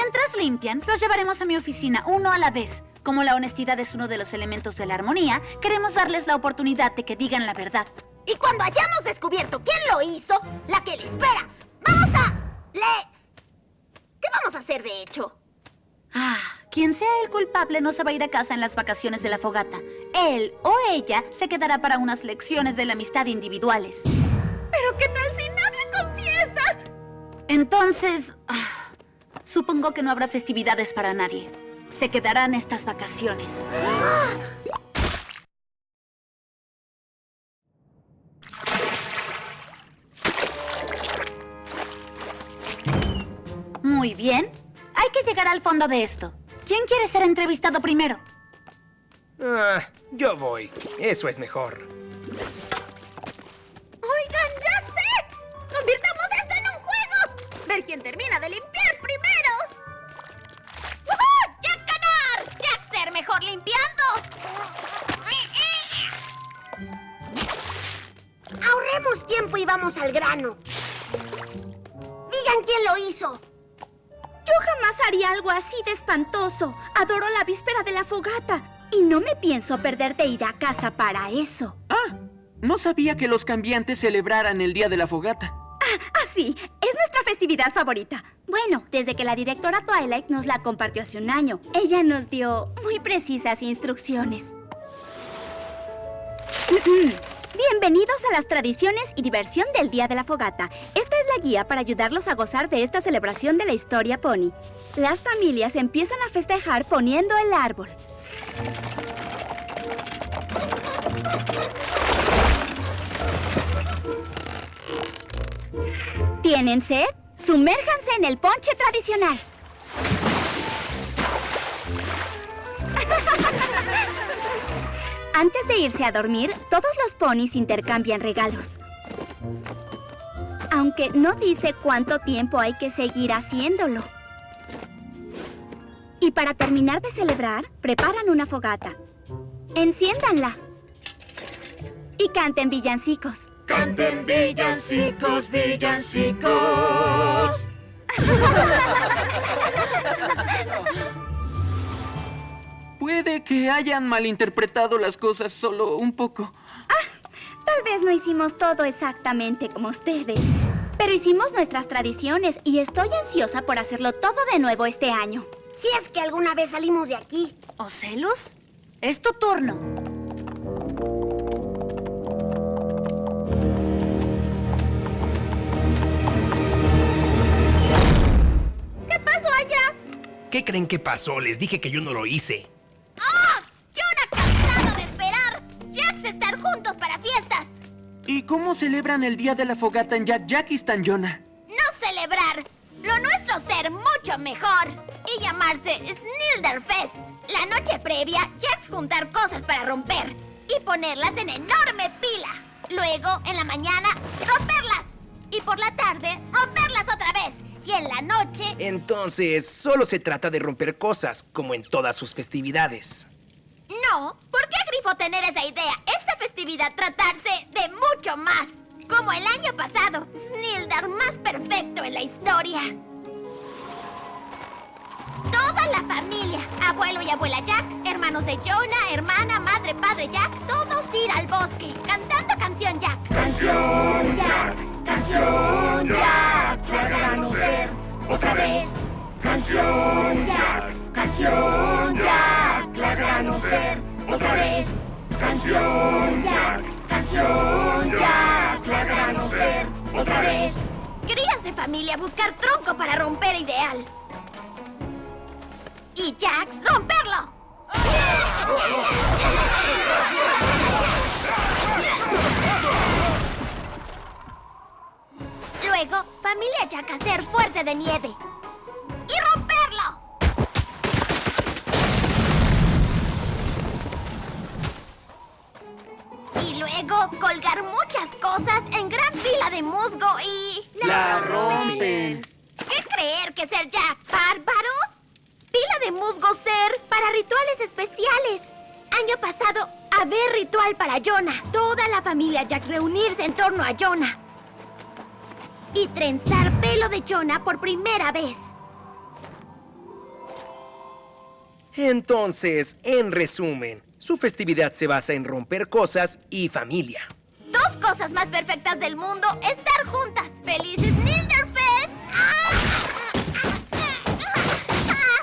Mientras limpian, los llevaremos a mi oficina, uno a la vez. Como la honestidad es uno de los elementos de la armonía, queremos darles la oportunidad de que digan la verdad. Y cuando hayamos descubierto quién lo hizo, la que le espera, ¿Qué vamos a hacer, de hecho? Quien sea el culpable no se va a ir a casa en las vacaciones de la fogata. Él o ella se quedará para unas lecciones de la amistad individuales. ¿Pero qué tal si nadie confiesa? Entonces, supongo que no habrá festividades para nadie. Se quedarán estas vacaciones. Muy bien. Hay que llegar al fondo de esto. ¿Quién quiere ser entrevistado primero? Yo voy. Eso es mejor. ¡Oigan, ya sé! ¡Convirtamos esto en un juego! ¡Ver quién termina de limpiar primero! ¡Woohoo! ¡Jack ganar! ¡Jack ser mejor limpiando! Ahorremos tiempo y vamos al grano. Digan quién lo hizo. Yo jamás haría algo así de espantoso. Adoro la víspera de la fogata. Y no me pienso perder de ir a casa para eso. No sabía que los cambiantes celebraran el Día de la Fogata. Sí, es nuestra festividad favorita. Bueno, desde que la directora Twilight nos la compartió hace un año. Ella nos dio muy precisas instrucciones. Bienvenidos a las tradiciones y diversión del Día de la Fogata. Esta es la guía para ayudarlos a gozar de esta celebración de la historia pony. Las familias empiezan a festejar poniendo el árbol. ¿Tienen sed? Sumérjanse en el ponche tradicional. Antes de irse a dormir, todos los ponis intercambian regalos. Aunque no dice cuánto tiempo hay que seguir haciéndolo. Y para terminar de celebrar, preparan una fogata. Enciéndanla. Y canten villancicos. Canten villancicos, villancicos. Puede que hayan malinterpretado las cosas solo un poco. Tal vez no hicimos todo exactamente como ustedes, pero hicimos nuestras tradiciones y estoy ansiosa por hacerlo todo de nuevo este año. Si es que alguna vez salimos de aquí. ¿Ocelos? Es tu turno. ¿Qué pasó allá? ¿Qué creen que pasó? Les dije que yo no lo hice. ¡Jonah cansado de esperar! ¡Jacks estar juntos para fiestas! ¿Y cómo celebran el Día de la Fogata en Jackistan, Jonah? ¡No celebrar! Lo nuestro ser mucho mejor. Y llamarse Snilderfest. La noche previa, Jacks juntar cosas para romper. Y ponerlas en enorme pila. Luego, en la mañana, romperlas. Y por la tarde, romperlas otra vez. Y en la noche... Entonces, solo se trata de romper cosas, como en todas sus festividades. No, ¿por qué Grifo tener esa idea? Esta festividad tratarse de mucho más. Como el año pasado, Snildar más perfecto en la historia. Toda la familia, abuelo y abuela Jack, hermanos de Jonah, hermana, madre, padre Jack, todos ir al bosque, cantando canción Jack. Canción Jack, canción Jack, la gran ser otra vez. Canción Jack, canción Jack, la gran ser otra vez. Canción Jack, canción Jack, la gran ser otra vez. Crías de familia buscar tronco para romper ideal. Y Jax romperlo. Luego, familia Jack hacer fuerte de nieve. ¡Y romperlo! Y luego, colgar muchas cosas en gran fila de musgo y... ¡La rompen! ¿Qué creer que ser Jack bárbaros? Pila de musgo ser para rituales especiales. Año pasado, haber ritual para Jonah. Toda la familia Jack reunirse en torno a Jonah. Y trenzar pelo de Jonah por primera vez. Entonces, en resumen, su festividad se basa en romper cosas y familia. Dos cosas más perfectas del mundo: estar juntos